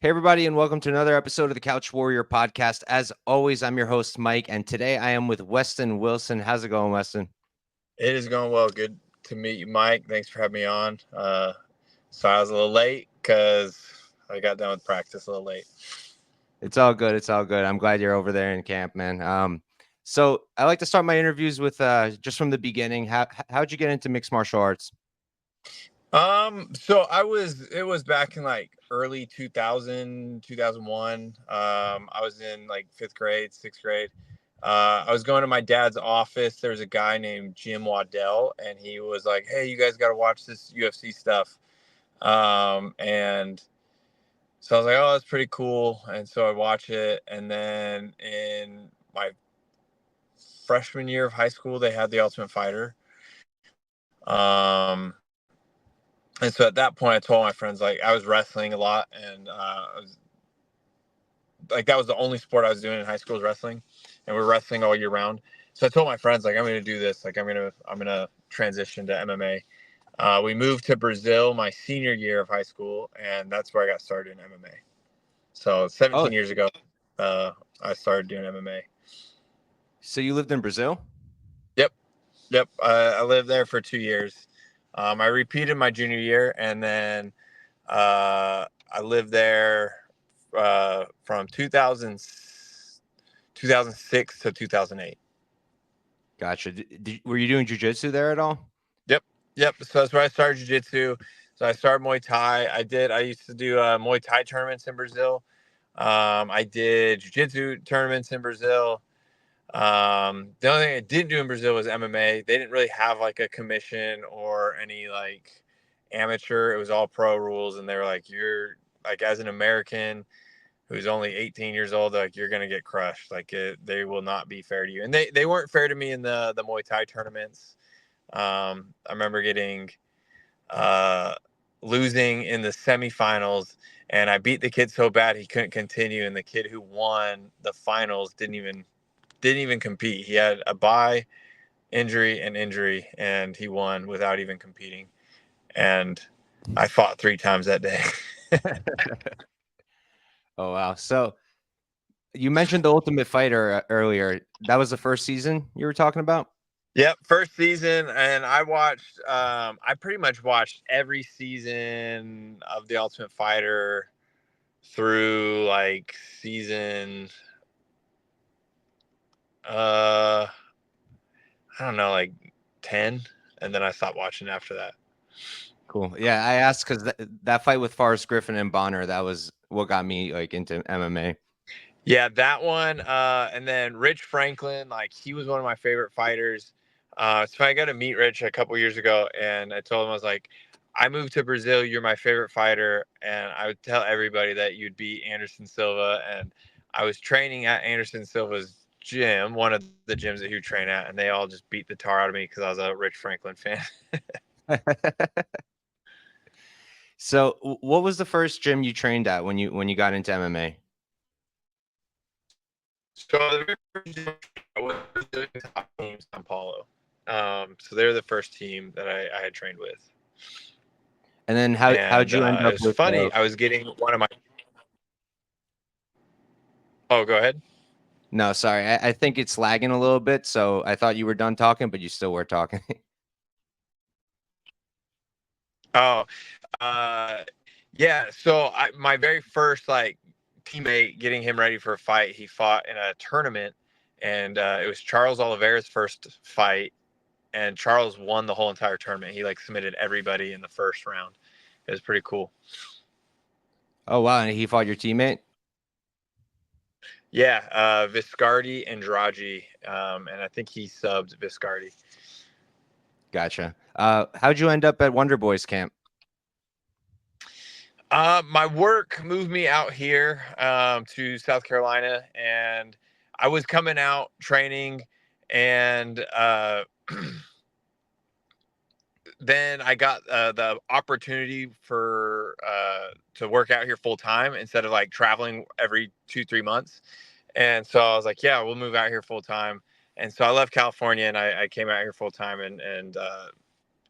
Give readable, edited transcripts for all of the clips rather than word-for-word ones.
Hey, everybody, and welcome to another episode of the Couch Warrior podcast. As always, I'm your host, Mike, and today I am with Westin Wilson. How's it going, Westin? It is going well. Good to meet you, Mike. Thanks for having me on. Sorry I was a little late because I got done with practice a little late. It's all good. It's all good. I'm glad you're over there in camp, man. So I like to start my interviews with just from the beginning. How'd you get into mixed martial arts? So it was back in like early 2000, 2001. I was in like fifth grade, sixth grade. I was going to my dad's office. There was a guy named Jim Waddell, and he was like, "Hey, you guys got to watch this UFC stuff." And so I was like, "Oh, that's pretty cool." And so I watch it. And then in my freshman year of high school, they had the Ultimate Fighter. And so at that point, I told my friends, like, I was wrestling a lot, and I was like, that was the only sport I was doing in high school was wrestling, and we're wrestling all year round. So I told my friends, like, I'm going to do this. Like, I'm gonna transition to MMA. We moved to Brazil my senior year of high school, and that's where I got started in MMA. So 17 Oh, years ago, I started doing MMA. so you lived in Brazil? Yep, yep. I lived there for 2 years. I repeated my junior year, and then I lived there from 2006 to 2008. Gotcha. Were you doing jujitsu there at all? Yep, yep. So that's where I started jiu-jitsu. So I started Muay Thai. I used to do Muay Thai tournaments in Brazil. I did jiu-jitsu tournaments in Brazil. The only thing I didn't do in Brazil was MMA. They didn't really have like a commission or any like amateur. It was all pro rules, and they were like, "You're like as an American who's only 18 years old, like you're gonna get crushed. Like they will not be fair to you." And they weren't fair to me in the Muay Thai tournaments. I remember getting uh, losing in the semifinals, and I beat the kid so bad he couldn't continue, and the kid who won the finals didn't even compete. He had a bye, injury, and injury, and he won without even competing. And I fought 3 times that day. Oh, wow. So you mentioned the Ultimate Fighter earlier. That was the first season you were talking about? Yep, first season, and I watched. I pretty much watched every season of the Ultimate Fighter through like season. Uh, I don't know, like 10, and then I stopped watching after that. Cool. Yeah, I asked because that fight with Forrest Griffin and Bonner, that was what got me like into MMA. Yeah, that one. And then Rich Franklin, like he was one of my favorite fighters. So I got to meet Rich a couple years ago, and I told him I was like, I moved to Brazil. You're my favorite fighter, and I would tell everybody that you'd beat Anderson Silva. And I was training at Anderson Silva's gym, one of the gyms that he would train at, and they all just beat the tar out of me because I was a Rich Franklin fan. So, what was the first gym you trained at when you got into MMA? So the first gym I was doing top team Sao Paulo. So they're the first team that I had trained with. And then how'd And you end it up was with funny. I was getting one of my. Oh, go ahead. No, sorry. I think it's lagging a little bit, so I thought you were done talking, but you still were talking. Oh, yeah. So my very first like teammate, getting him ready for a fight, he fought in a tournament, and it was Charles Oliveira's first fight, and Charles won the whole entire tournament. He like submitted everybody in the first round. It was pretty cool. Oh, wow, and he fought your teammate? Yeah, Viscardi and Draji, and I think he subbed Viscardi. Gotcha. How'd you end up at Wonder Boys camp? My work moved me out here to South Carolina, and I was coming out training, and then I got the opportunity for to work out here full time instead of like traveling every 2-3 months. And so I was like, yeah, we'll move out here full time. And so I left California and I came out here full time, and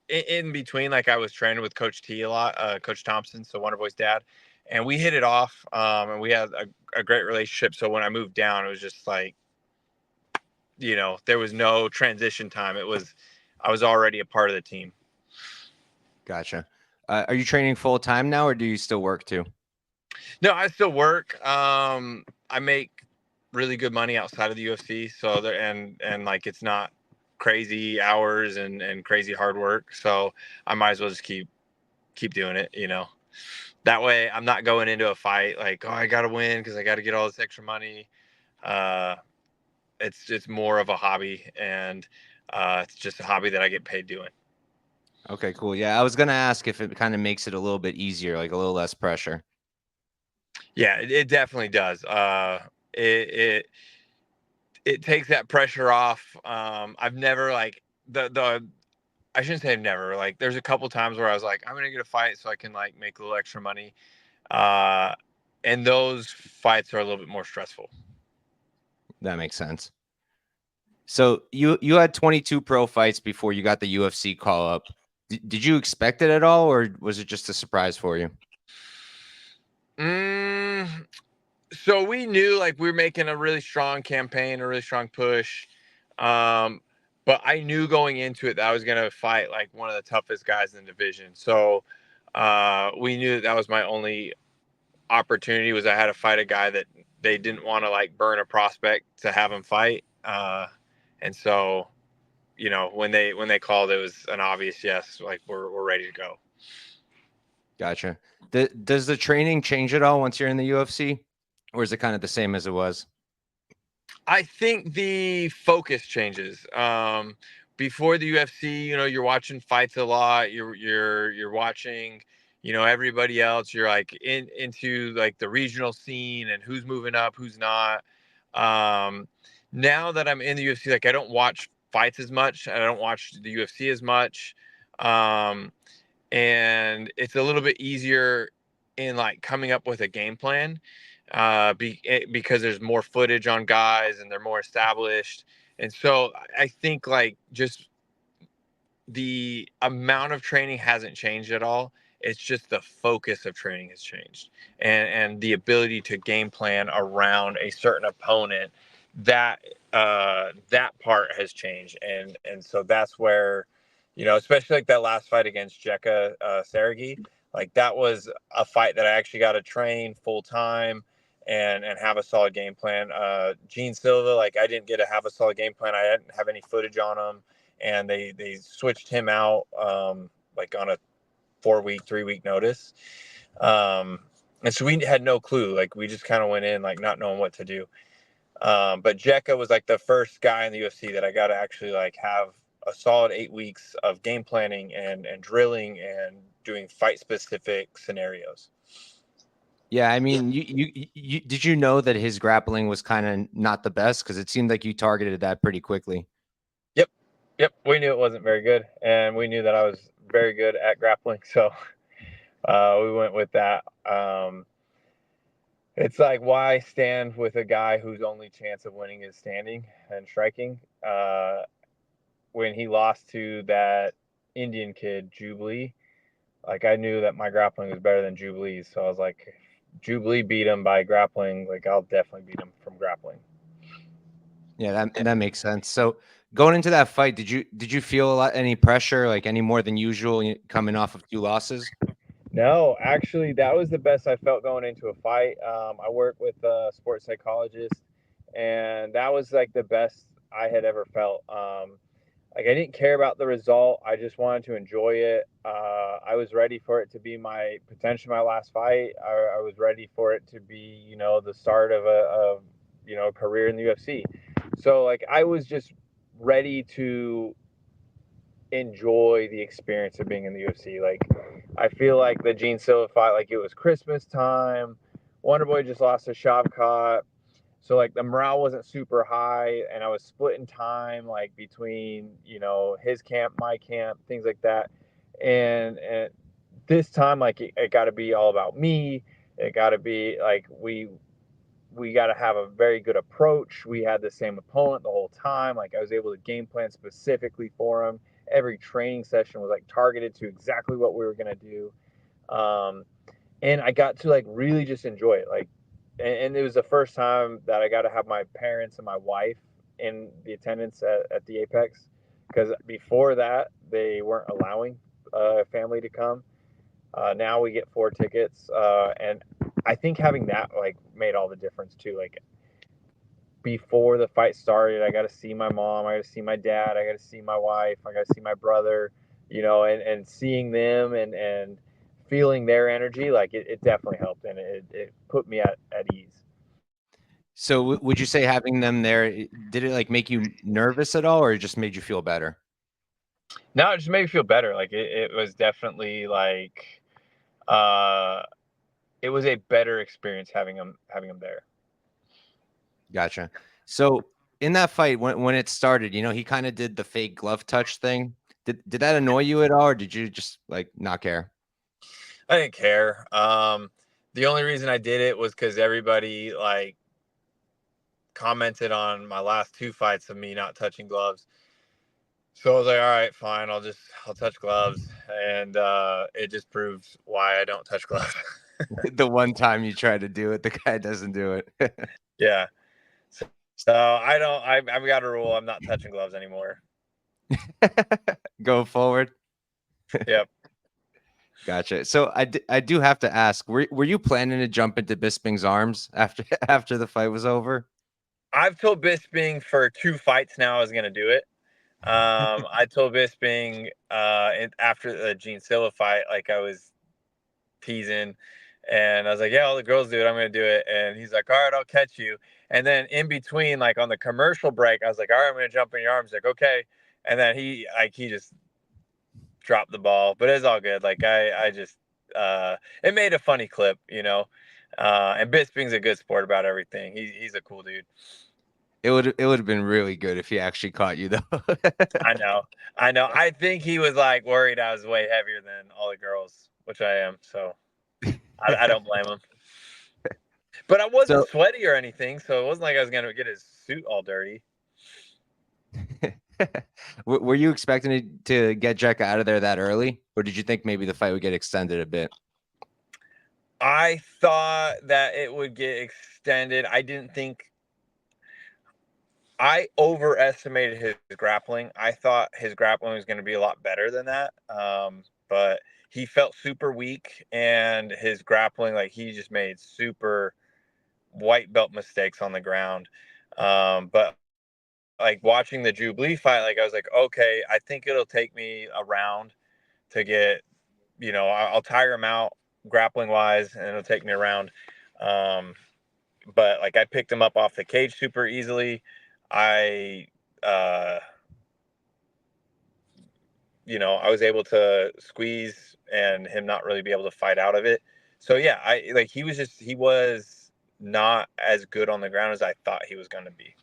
in between, like I was training with Coach T a lot, Coach Thompson, so Wonderboy's dad, and we hit it off, and we had a great relationship. So when I moved down, it was just like, there was no transition time. I was already a part of the team. Gotcha. Are you training full time now, or do you still work too? No, I still work. I make really good money outside of the UFC, so there and like it's not crazy hours and crazy hard work. So I might as well just keep doing it. That way I'm not going into a fight like, oh, I gotta win because I gotta get all this extra money. Uh, it's more of a hobby, and it's just a hobby that I get paid doing. Okay, cool. Yeah, I was gonna ask if it kind of makes it a little bit easier, like a little less pressure. Yeah, it definitely does. It it takes that pressure off. I've never like the I shouldn't say never. Like, there's a couple times where I was like, I'm gonna get a fight so I can like make a little extra money. Uh, and those fights are a little bit more stressful. That makes sense. So you had 22 pro fights before you got the UFC call up. Did you expect it at all, or was it just a surprise for you? Mm, so we knew like we were making a really strong campaign, a really strong push. Um, but I knew going into it that I was gonna fight like one of the toughest guys in the division. So we knew that was my only opportunity, was I had to fight a guy that they didn't want to like burn a prospect to have him fight. And so, when they called, it was an obvious yes. Like, we're ready to go. Gotcha. Does the training change at all once you're in the UFC, or is it kind of the same as it was? I think the focus changes. Before the UFC, you're watching fights a lot. You're watching, everybody else. You're like into like the regional scene and who's moving up, who's not. Um, Now that I'm in the UFC, like I don't watch fights as much. I don't watch the UFC as much. Um, and it's a little bit easier in like coming up with a game plan, because there's more footage on guys and they're more established. And so I think like just the amount of training hasn't changed at all. It's just the focus of training has changed, and the ability to game plan around a certain opponent. That part has changed, and so that's where, especially like that last fight against Jekka Sergi, like that was a fight that I actually got to train full time and have a solid game plan. Gene Silva, like I didn't get to have a solid game plan. I didn't have any footage on him, and they switched him out, like on a 4-week, 3-week notice. Um, and so we had no clue. Like we just kind of went in like not knowing what to do. But Jekka was like the first guy in the UFC that I got to actually like have a solid 8 weeks of game planning and drilling and doing fight specific scenarios. Yeah, I mean, you did you know that his grappling was kind of not the best, because it seemed like you targeted that pretty quickly. Yep. Yep. We knew it wasn't very good, and we knew that I was very good at grappling. So we went with that. It's like, why stand with a guy whose only chance of winning is standing and striking? When he lost to that Indian kid, Jubilee, like I knew that my grappling was better than Jubilee's. So I was like, Jubilee beat him by grappling. Like, I'll definitely beat him from grappling. Yeah, that makes sense. So going into that fight, did you feel any pressure, like any more than usual, coming off of two losses? No, actually, that was the best I felt going into a fight. I work with a sports psychologist, and that was like the best I had ever felt. Like I didn't care about the result. I just wanted to enjoy it. I was ready for it to be my potentially my last fight. I was ready for it to be, the start of a career in the UFC. So like I was just ready to enjoy the experience of being in the UFC. Like I feel like the Gene Silva fight, like it was Christmas time. Wonderboy just lost to Shavkat. So like the morale wasn't super high, and I was splitting time like between, his camp, my camp, things like that. And this time, like it got to be all about me. It got to be like we got to have a very good approach. We had the same opponent the whole time. Like I was able to game plan specifically for him, Every training session was like targeted to exactly what we were gonna do. Um, and I got to like really just enjoy it. Like, and it was the first time that I got to have my parents and my wife in the attendance at the Apex, because before that they weren't allowing family to come. Now we get 4 tickets, and I think having that like made all the difference too. Like before the fight started, I got to see my mom, I got to see my dad, I got to see my wife, I got to see my brother, and seeing them and feeling their energy, like it definitely helped, and it put me at ease. So would you say having them there, did it like make you nervous at all, or it just made you feel better? Now it just made me feel better. Like it was definitely like uh, it was a better experience having them there. Gotcha. So in that fight, when it started, he kind of did the fake glove touch thing. Did that annoy you at all, or did you just like not care? I didn't care. The only reason I did it was because everybody like commented on my last 2 fights of me not touching gloves. So I was like, all right, fine, I'll touch gloves, and it just proves why I don't touch gloves. The one time you try to do it, the guy doesn't do it. Yeah. So I don't. I've got a rule. I'm not touching gloves anymore. Go forward. Yep. Gotcha. So I do have to ask, were you planning to jump into Bisping's arms after after the fight was over? I've told Bisping for 2 fights now I was gonna do it. I told Bisping after the Gene Silva fight, like I was teasing, and I was like, "Yeah, all the girls do it. I'm gonna do it." And he's like, "All right, I'll catch you." And then in between, like on the commercial break, I was like, "All right, I'm gonna jump in your arms." He's like, "Okay." And then he just dropped the ball, but it's all good. Like I just it made a funny clip, you know. And Bisping's a good sport about everything. He's a cool dude. It would have been really good if he actually caught you though. I know, I know. I think he was like worried I was way heavier than all the girls, which I am. So I don't blame him. But I wasn't So sweaty or anything, so it wasn't like I was gonna get his suit all dirty. were you expecting to get Jack out of there that early, or did you think maybe the fight would get extended a bit? I thought that it would get extended. I didn't think I overestimated his grappling. I thought his grappling was going to be a lot better than that. But he felt super weak, and his grappling, like he just made super white belt mistakes on the ground. But like watching the Jubilee fight, like I was like, okay, I think it'll take me a round to get, I'll tire him out grappling wise, and it'll take me around. Um, but like I picked him up off the cage super easily. I, uh, I was able to squeeze and him not really be able to fight out of it. So yeah, he was not as good on the ground as I thought he was going to be.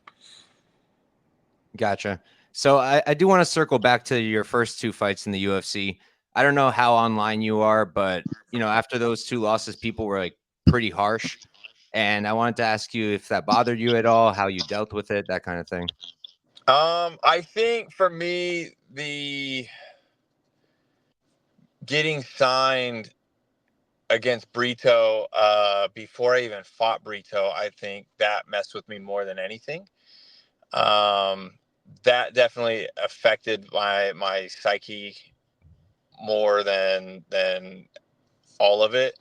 Gotcha. So I do want to circle back to your first two fights in the UFC. I don't know how online you are, but after those two losses, people were like pretty harsh. And I wanted to ask you if that bothered you at all, how you dealt with it, that kind of thing. I think for me, the getting signed against Brito before I even fought Brito, I think that messed with me more than anything. Um, that definitely affected my psyche more than all of it.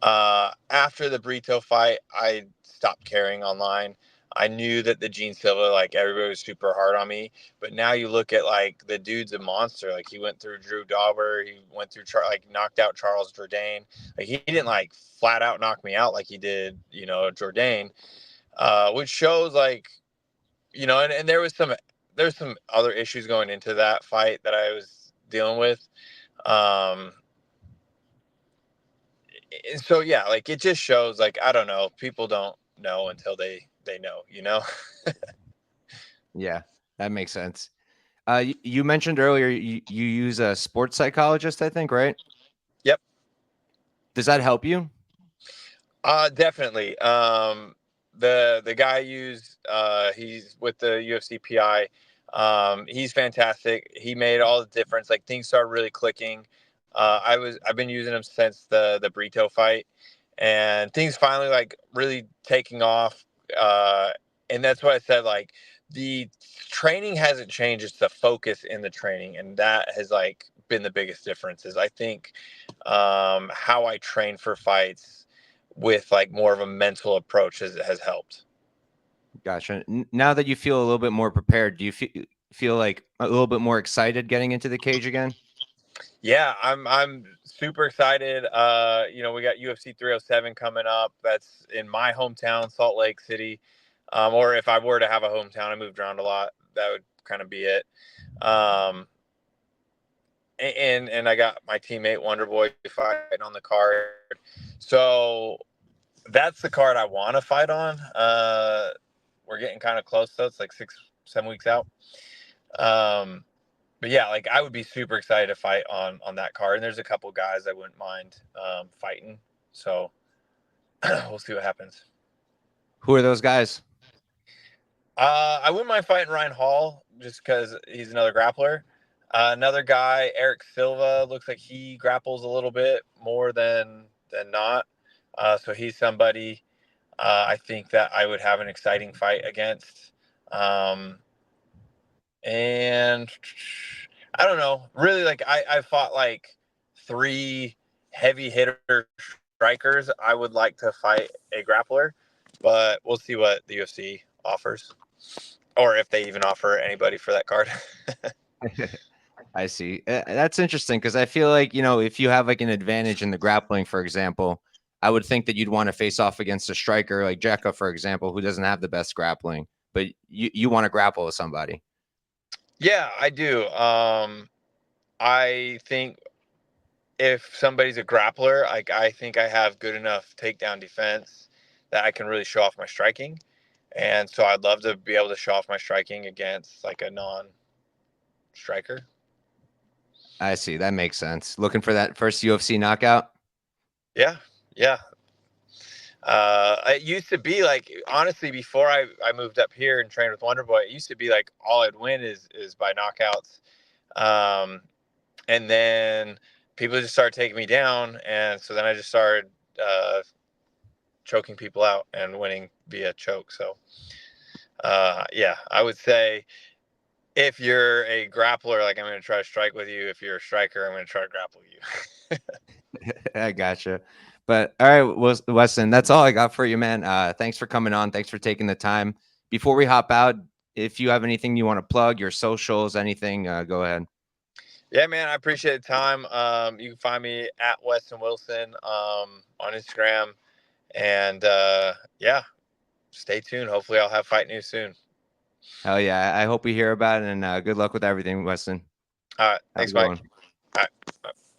After the Brito fight, I stopped caring online. I knew that the Gene Silva, like everybody was super hard on me, but now you look at like the dude's a monster. Like he went through Drew Dauber, he went through like knocked out Charles Jourdain. Like he didn't like flat out knock me out like he did, Jourdain, which shows like and there's some other issues going into that fight that I was dealing with. Um, so yeah, like it just shows like I don't know, people don't know until they know. Yeah, that makes sense. You mentioned earlier you use a sports psychologist, I think, right? Yep. Does that help you? Definitely. The guy I use, he's with the UFC PI. He's fantastic. He made all the difference. Like things started really clicking. I've been using him since the Brito fight, and things finally like really taking off. And that's what I said. Like the training hasn't changed; it's the focus in the training, and that has like been the biggest differences. I think how I train for fights with like more of a mental approach has helped. Gotcha. Now that you feel a little bit more prepared, do you feel like a little bit more excited getting into the cage again? Yeah, I'm super excited. We got UFC 307 coming up. That's in my hometown, Salt Lake City. Or if I were to have a hometown, I moved around a lot. That would kind of be it. Um, and I got my teammate Wonderboy fighting on the card. So that's the card I want to fight on. We're getting kind of close though. It's like 6, 7 weeks out. Um, but yeah, like I would be super excited to fight on that card. And there's a couple guys I wouldn't mind fighting. So we'll see what happens. Who are those guys? I wouldn't mind fighting Ryan Hall just because he's another grappler. Another guy, Eric Silva, looks like he grapples a little bit more than not. So he's somebody I think that I would have an exciting fight against. Um, and I don't know, really, like I fought like 3 heavy hitter strikers. I would like to fight a grappler, but we'll see what the UFC offers, or if they even offer anybody for that card. I see. That's interesting because I feel like, if you have like an advantage in the grappling, for example, I would think that you'd want to face off against a striker like Jekka, for example, who doesn't have the best grappling, but you want to grapple with somebody. Yeah, I do. I think if somebody's a grappler, like I think I have good enough takedown defense that I can really show off my striking. And so I'd love to be able to show off my striking against like a non-striker. I see. That makes sense. Looking for that first UFC knockout. Yeah, yeah. It used to be like honestly before I moved up here and trained with Wonderboy, it used to be like all I'd win is by knockouts. Um, and then people just started taking me down, and so then I just started choking people out and winning via choke. So yeah, I would say if you're a grappler, like I'm going to try to strike with you. If you're a striker, I'm going to try to grapple you. I gotcha. But all right, Weston, that's all I got for you, man. Thanks for coming on. Thanks for taking the time. Before we hop out, if you have anything you want to plug, your socials, anything, go ahead. Yeah, man, I appreciate the time. You can find me at Westin Wilson on Instagram. And yeah, stay tuned. Hopefully, I'll have fight news soon. Hell yeah. I hope we hear about it, and good luck with everything, Weston. All right. Have a Thanks, good Mike. one.